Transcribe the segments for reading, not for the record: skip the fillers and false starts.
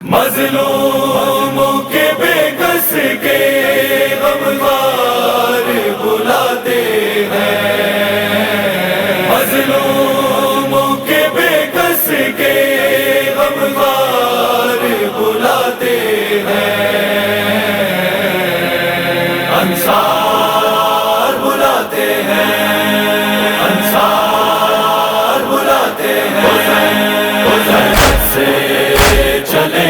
مظلوموں کے بے کس کے غمخوار بلاتے ہیں، مظلوموں کے بے کس کے غمخوار بلاتے ہیں، انصار بلاتے ہیں، انصار بلاتے ہیں، حسین سے چلے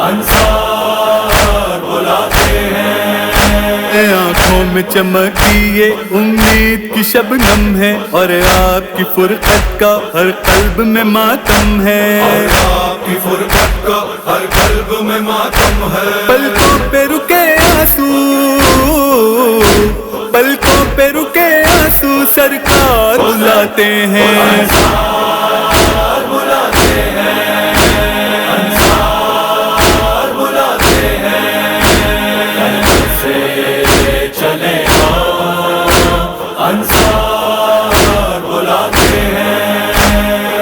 انصار بلاتے ہیں۔ آنکھوں میں چمکی یہ امید کی شبنم ہے، اور آپ کی فرقت کا ہر قلب میں ماتم ہے، اور آپ کی فرقت کا ہر قلب میں ماتم ہے۔ پلکوں پہ رکے آنسو، پلکوں پہ رکے آنسو، سرکار بلاتے ہیں، انصار بلاتے ہیں، انصار بلاتے ہیں، سے چلے انصار بلاتے ہیں۔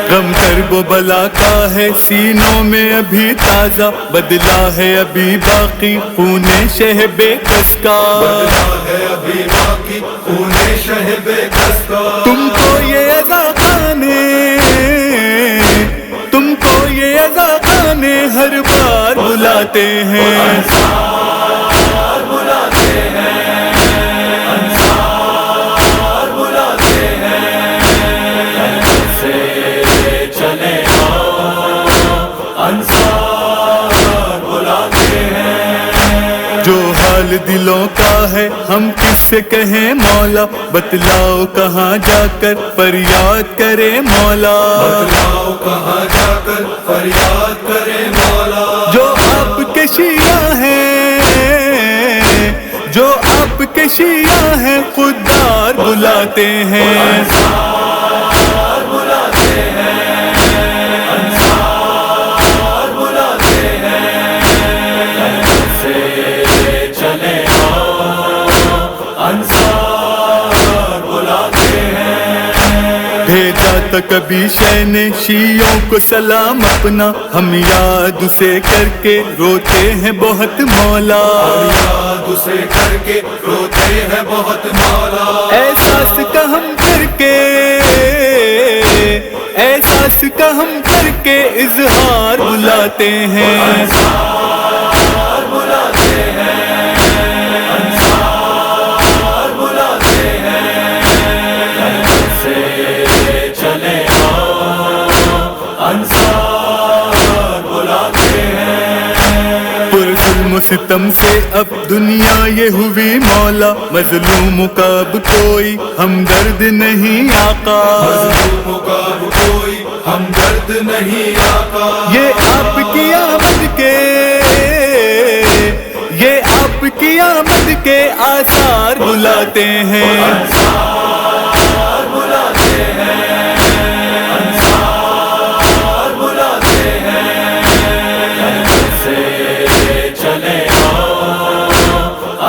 غم کرب و بلا کا ہے سینوں میں ابھی تازہ، بدلا ہے ابھی باقی خون شہ بے کس کا، بدلا ہے ابھی باقی خون شہ بے کس کا۔ تم کو یہ عزاقانے، تم کو یہ عزاقانے ہر بار بلاتے ہیں، انصار بلاتے ہیں، انصار بلاتے ہیں، سے چلے انصار بلاتے ہیں۔ جو حال دلوں کا ہے ہم کس سے کہیں مولا، بتلاؤ کہاں جا کر فریاد کرے مولا، بتلاؤ کہاں جا کر فریاد کرے مولا۔ جو آپ کے شیعہ ہیں، جو آپ کے شیعہ ہیں خوددار بلاتے ہیں، انصار بلاتے ہیں، انصار بلاتے ہیں، سے چلے انصار بلاتے ہیں۔ بھیجا تو کبھی شہ نے شیعوں کو سلام اپنا، ہم یاد اسے کر کے روتے ہیں بہت مولا، یاد اسے کر کے روتے ہیں بہت مولا۔ احساس کا ہم کر کے، احساس کا ہم کر کے اظہار بلاتے ہیں، انصار بلاتے ہیں، انصار بلاتے ہیں، سے چلے انصار بلاتے ہیں۔ پر ظلم و ستم سے اب دنیا یہ ہوئی مولا، مظلوموں کا اب کوئی ہمدرد نہیں آقا، مظلوموں کا کوئی ہمدرد نہیں آقا۔ یہ آپ کی آمد کے، یہ آپ کی آمد کے آثار بلاتے ہیں، انصار بلاتے ہیں، انصار بلاتے ہیں، سے چلے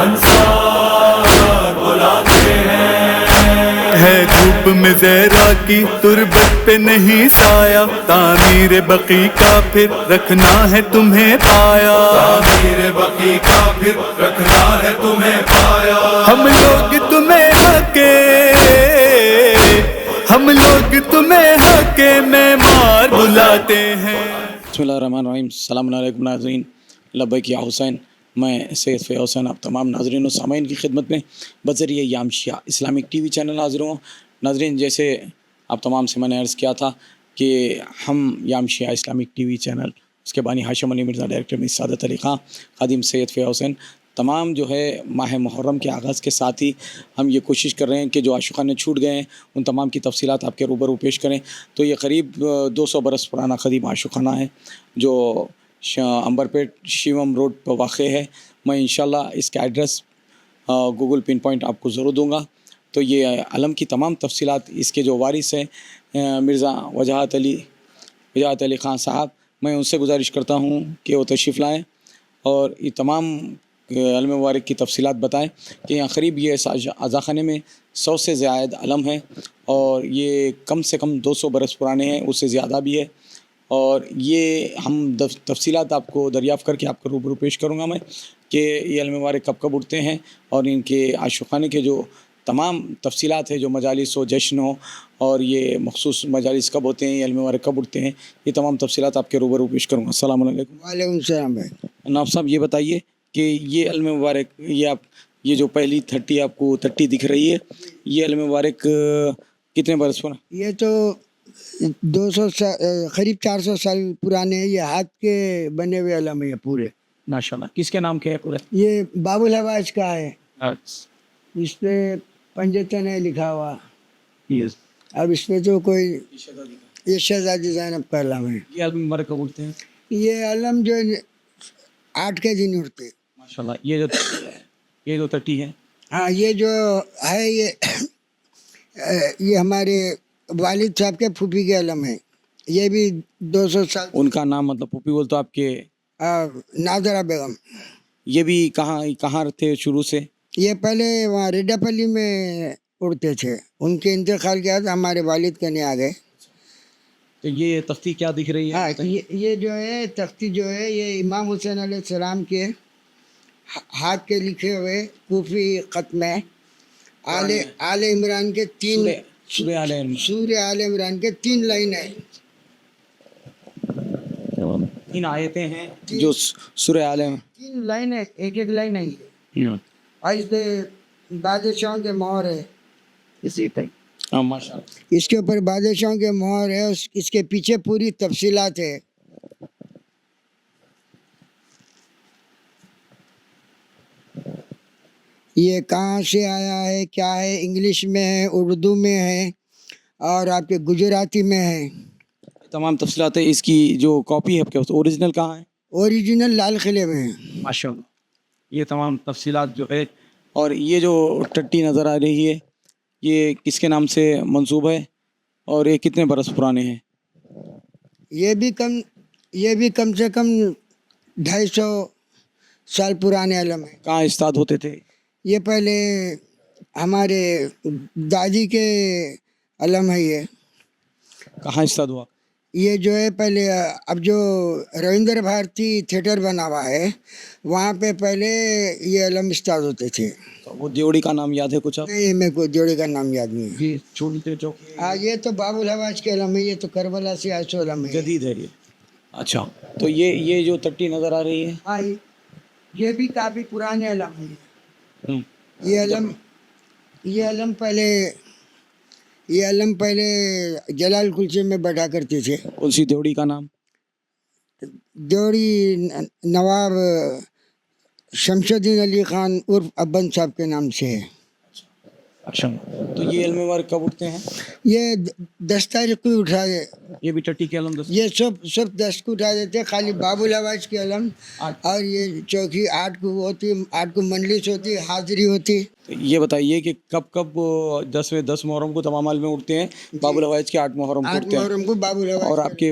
انصار بلاتے ہیں۔ ہے دھوپ میں زہرا کی تربت پہ نہیں سایہ، تعمیر بقی کا پھر رکھنا ہے تمہیں پایا، تعمیر بقی کا پھر رکھنا ہے تمہیں پایا۔ ہم لوگ تمہیں حقے، ہم لوگ تمہیں حقے معمار بلاتے ہیں۔ بسم اللہ الرحمن الرحیم۔ السلام علیکم ناظرین، لبیک یا حسین۔ میں سید فیض حسین آپ تمام ناظرین و سامعین کی خدمت میں بذریعہ یام شیعہ اسلامک ٹی وی چینل حاضر ہوں۔ ناظرین، جیسے آپ تمام سے میں نے عرض کیا تھا کہ ہم یام شیعہ اسلامک ٹی وی چینل، اس کے بانی ہاشم علی مرزا، ڈائریکٹر میں سعادت علی خان، خادم سید فیض حسین، تمام جو ہے ماہ محرم کے آغاز کے ساتھ ہی ہم یہ کوشش کر رہے ہیں کہ جو عاشقان چھوٹ گئے ہیں ان تمام کی تفصیلات آپ کے روبرو پیش کریں۔ تو یہ قریب 200 برس پرانا قدیم عاشقانہ ہے جو امبرپیٹ شیوم روڈ پر واقع ہے۔ میں انشاءاللہ اس کا ایڈریس گوگل پن پوائنٹ آپ کو ضرور دوں گا۔ تو یہ علم کی تمام تفصیلات اس کے جو وارث ہیں مرزا وجاہت علی خان صاحب، میں ان سے گزارش کرتا ہوں کہ وہ تشریف لائیں اور یہ تمام علم مبارک کی تفصیلات بتائیں کہ یہاں قریب یہ عزاخانے میں 100 سے زائد علم ہیں اور یہ کم سے کم 200 برس پرانے ہیں، اس سے زیادہ بھی ہے۔ اور یہ ہم تفصیلات آپ کو دریافت کر کے آپ کو روبرو پیش کروں گا میں کہ یہ علم مبارک کب کب اٹھتے ہیں اور ان کے عاشقانے کے جو تمام تفصیلات ہیں، جو مجالس و جشن ہو اور یہ مخصوص مجالس کب ہوتے ہیں، یہ علم مبارک کب اٹھتے ہیں، یہ تمام تفصیلات آپ کے روبرو پیش کروں گا۔ السلام علیکم۔ وعلیکم السلام بھائی۔ ناب صاحب یہ بتائیے کہ یہ علم مبارک یہ جو پہلی 30 آپ کو 30 دکھ رہی ہے، یہ علم مبارک کتنے برس پر؟ یہ تو 200 سال قریب 400 سال پرانے ہیں، یہ ہاتھ کے بنے ہوئے علم ہے یہ پورے۔ ماشاء اللہ، کس کے نام کے ہے پورے؟ یہ باب الحواج کا ہے، اس پہ پنجتن ہے لکھا ہوا۔ اب اس میں تو کوئی یہ شہزادی زینب کا علم ہے۔ یہ علم مبارک کب اٹھتے ہیں؟ یہ علم جو 8 کے دن اٹھتے۔ ماشاء اللہ، یہ جو 30 ہے، ہاں یہ جو ہے یہ ہمارے والد صاحب کے پھوپھی کے علم ہے، یہ بھی 200 سال۔ ان کا نام مطلب پھوپھی بول تو آپ کے نادرہ بیگم۔ یہ بھی کہاں تھے شروع سے؟ یہ پہلے وہاں ریڈا پلی میں اڑتے تھے، ان کے انتقال کے بعد ہمارے والد کنے آ گئے۔ تو یہ تختی کیا دکھ رہی ہے؟ ہاں یہ جو ہے تختی جو ہے یہ امام حسین علیہ السلام کے ہاتھ کے لکھے ہوئے کوفی خط میں آل عمران کے سورہ آل عمران کے 3 لائن ہیں۔ 3 آیتیں ہیں جو سورہ آل عمران، 3 لائن ہے، ایک لائن ہے یہ۔ اور اس پہ بادشاہوں کے مہر ہے، اسی طرح ماشاء اللہ۔ اس کے اوپر بادشاہوں کے مہر ہے، اس کے پیچھے پوری تفصیلات ہے۔ یہ کہاں سے آیا ہے، کیا ہے، انگلش میں ہے، اردو میں ہے اور آپ کے گجراتی میں ہے۔ تمام تفصیلات ہے۔ اس کی جو کاپی ہے آپ کے پاس، اوریجنل کہاں ہے؟ اوریجنل لال قلعے میں ہے۔ ماشاء اللہ، یہ تمام تفصیلات جو ہے، اور یہ جو ٹٹی نظر آ رہی ہے یہ کس کے نام سے منسوب ہے اور یہ کتنے برس پرانے ہیں؟ یہ بھی کم سے کم 250 سال پرانے علم ہے۔ کہاں استاد ہوتے تھے؟ یہ پہلے ہمارے دادی کے علم ہے یہ۔ کہاں استاد ہوا؟ یہ جو ہے پہلے اب جو رویندر بھارتی تھیٹر بنا ہوا ہے وہاں پہ پہلے یہ علم استاد ہوتے تھے۔ وہ دیوڑی کا نام یاد ہے کچھ آپ؟ نہیں، میرے کو جوڑے کا نام یاد نہیں ہے۔ جی، چھوٹے چوک یہ تو باب الحواج کے علم ہے، یہ تو کربلا سے آسو علم ہے، جدید ہے یہ۔ اچھا، تو یہ جو ٹٹی نظر آ رہی ہے، ہاں یہ بھی کافی پرانے علم ہے۔ ہم، یہ علم پہلے جلال کلچے میں بیٹھا کرتے تھے۔ کون سی دیوڑی کا نام؟ دیوڑی نواب شمس الدین علی خان عرف ابن صاحب کے نام سے ہے۔ اچھا، تو یہ علم مبارک کب اٹھتے ہیں؟ یہ 10 تاریخ کو اٹھا دے، یہ بھی ٹٹی کے علم یہ سب 10 کو اٹھا دیتے، خالی باب الحواج کے علم اور یہ چوکی 8 کو ہوتی، 8 کو مجلس ہوتی، حاضری ہوتی۔ یہ بتائیے کہ کب 10 محرم کو تمام علم اٹھتے ہیں؟ باب الحواج کے 8 محرم کو 8 اٹھتے ہیں، محرم کو باب الحواج اور آپ کے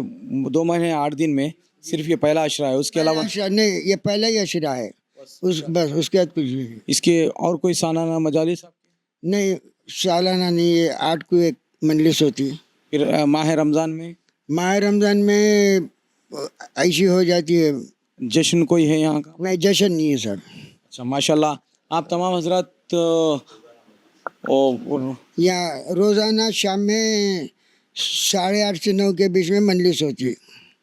2 مہینے 8 دن میں صرف یہ پہلا عشرہ ہے، اس کے علاوہ نہیں، یہ پہلا ہی عشرہ ہے، بس اس کے بعد کچھ نہیں۔ اس کے اور کوئی سالانہ مجالس؟ نہیں، سالانہ نہیں، یہ 8 کو ایک مجلس ہوتی۔ پھر ماہ رمضان میں؟ ماہ رمضان میں ایسی ہو جاتی ہے، جشن کوئی ہے یہاں کا؟ نہیں جشن نہیں ہے سر۔ اچھا، ماشاء اللہ، آپ تمام حضرات یہاں روزانہ شام میں 8:30 سے 9 کے بیچ میں مجلس ہوتی ہے۔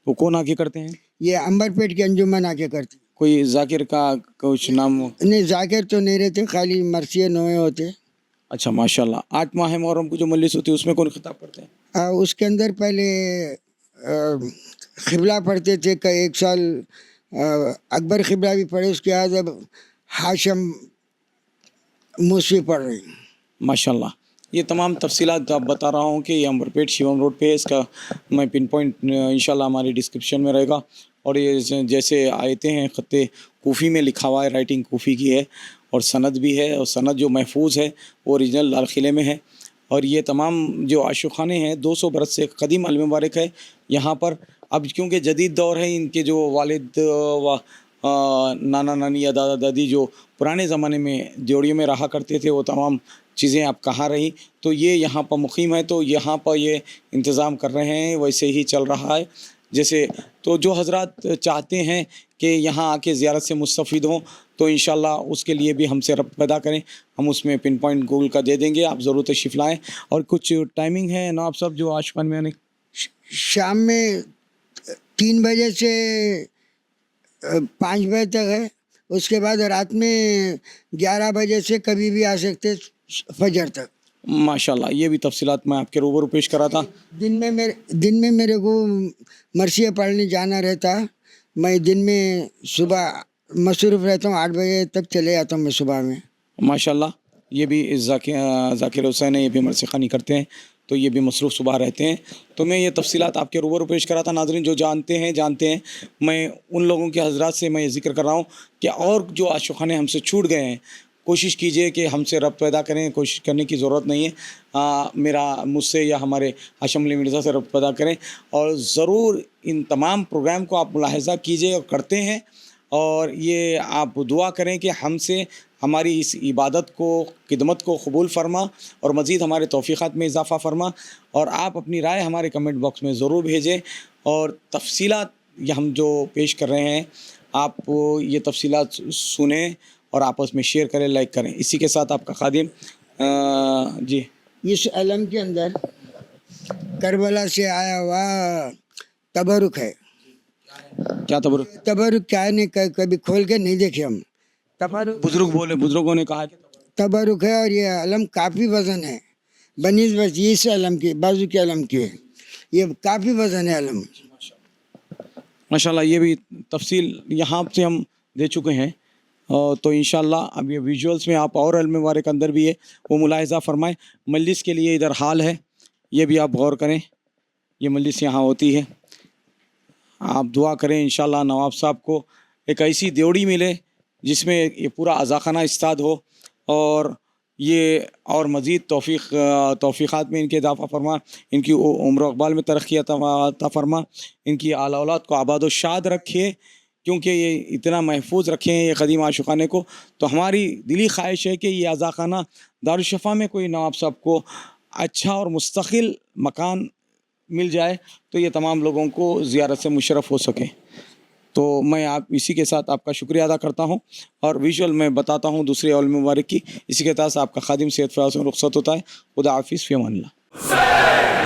وہ کون آ کے کرتے ہیں؟ یہ امبر پیٹ کے انجمن آ کے کرتی۔ کوئی ذاکر کا کچھ نام؟ نہیں، ذاکر تو نہیں رہتے، خالی مرثیہ نوئے ہوتے۔ اچھا، ماشاء اللہ۔ 8 ماہ محرم کو جو مجلس ہوتی ہے اس میں کون خطاب کرتے ہیں؟ اس کے اندر پہلے قبلہ پڑھتے تھے کہ 1 سال اکبر قبلہ بھی پڑھے، اس کے بعد اب ہاشم موسوی پڑھ رہے ہیں۔ ماشاء اللہ، یہ تمام تفصیلات آپ بتا رہا ہوں کہ یہ امبر پیٹ شیوم روڈ پہ ہے، اس کا میں پن پوائنٹ انشاءاللہ ہماری ڈسکرپشن میں رہے گا۔ اور یہ جیسے آیتیں ہیں خط کوفی میں لکھا ہوا ہے، رائٹنگ کوفی کی ہے، اور سند بھی ہے، اور سند جو محفوظ ہے وہ اوریجنل لال قلعے میں ہے۔ اور یہ تمام جو عاشقانے ہیں 200 برس سے قدیم علم مبارک ہے یہاں پر۔ اب کیونکہ جدید دور ہے، ان کے جو والد و نانا نانی یا دادا دادی جو پرانے زمانے میں دیوڑیوں میں رہا کرتے تھے وہ تمام چیزیں اب کہاں رہی، تو یہ یہاں پر مقیم ہے، تو یہاں پر یہ انتظام کر رہے ہیں، ویسے ہی چل رہا ہے۔ جیسے تو جو حضرات چاہتے ہیں کہ یہاں آ کے زیارت سے مستفید ہوں تو انشاءاللہ اس کے لیے بھی ہم سے ربط پیدا کریں، ہم اس میں پن پوائنٹ گوگل کا دے دیں گے، آپ ضرور تشریف لائیں۔ اور کچھ ٹائمنگ ہے نواب صاحب جو عاشقان میں نے شام میں 3 بجے سے 5 بجے تک ہے، اس کے بعد رات میں 11 بجے سے کبھی بھی آ سکتے فجر تک۔ ماشاءاللہ یہ بھی تفصیلات میں آپ کے روبرو پیش کرا تھا۔ دن میں میرے کو مرثیہ پڑھنے جانا رہتا، میں دن میں صبح مصروف رہتا ہوں، 8 بجے تک چلے جاتا ہوں میں صبح میں۔ ماشاءاللہ یہ بھی ذاکر حسین ہے، یہ بھی مرثیہ خوانی کرتے ہیں تو یہ بھی مصروف صبح رہتے ہیں، تو میں یہ تفصیلات آپ کے روبرو پیش کرا تھا۔ ناظرین جو جانتے ہیں میں ان لوگوں کے حضرات سے میں یہ ذکر کر رہا ہوں کہ اور جو عاشقانے ہم سے چھوٹ گئے ہیں کوشش کیجئے کہ ہم سے ربط پیدا کریں، کوشش کرنے کی ضرورت نہیں ہے، مجھ سے یا ہمارے ہاشم علی مرزا سے ربط پیدا کریں، اور ضرور ان تمام پروگرام کو آپ ملاحظہ کیجئے اور کرتے ہیں، اور یہ آپ دعا کریں کہ ہم سے ہماری اس عبادت کو خدمت کو قبول فرما اور مزید ہمارے توفیقات میں اضافہ فرما، اور آپ اپنی رائے ہمارے کمنٹ باکس میں ضرور بھیجیں، اور تفصیلات یہ ہم جو پیش کر رہے ہیں آپ یہ تفصیلات سنیں اور آپس میں شیئر کریں، لائک کریں۔ اسی کے ساتھ آپ کا خادم جی اس علم کے اندر کربلا سے آیا ہوا تبرک ہے۔ کیا تبرک؟ تبرک کیا ہے کبھی کھول کے نہیں دیکھے ہم۔ تبرک بزرگوں نے کہا کہ تبرک ہے، اور یہ علم کافی وزن ہے بنسبت اس علم کی، بازو کے علم کی، یہ کافی وزن ہے علم۔ ماشاءاللہ یہ بھی تفصیل یہاں سے ہم دے چکے ہیں، تو انشاءاللہ اب یہ ویژولز میں آپ اور علم مبارک اندر بھی ہے وہ ملاحظہ فرمائیں۔ مجلس کے لیے ادھر حال ہے، یہ بھی آپ غور کریں، یہ مجلس یہاں ہوتی ہے، آپ دعا کریں انشاءاللہ نواب صاحب کو ایک ایسی دیوڑی ملے جس میں یہ پورا عزاخانہ استاد ہو، اور یہ اور مزید توفیقات میں ان کے اضافہ فرما، ان کی عمر و اقبال میں ترقی عطا فرما، ان کی اعلی اولاد کو آباد و شاد رکھے، کیونکہ یہ اتنا محفوظ رکھے ہیں یہ قدیم عاشقانے کو۔ تو ہماری دلی خواہش ہے کہ یہ عزاخانہ دارالشفا میں کوئی نواب صاحب کو اچھا اور مستقل مکان مل جائے تو یہ تمام لوگوں کو زیارت سے مشرف ہو سکے۔ تو میں اسی کے ساتھ آپ کا شکریہ ادا کرتا ہوں، اور ویژول میں بتاتا ہوں دوسرے علم مبارک کی۔ اسی کے تحت آپ کا خادم سید فیاض رخصت ہوتا ہے۔ خدا حافظ، فی امان اللہ۔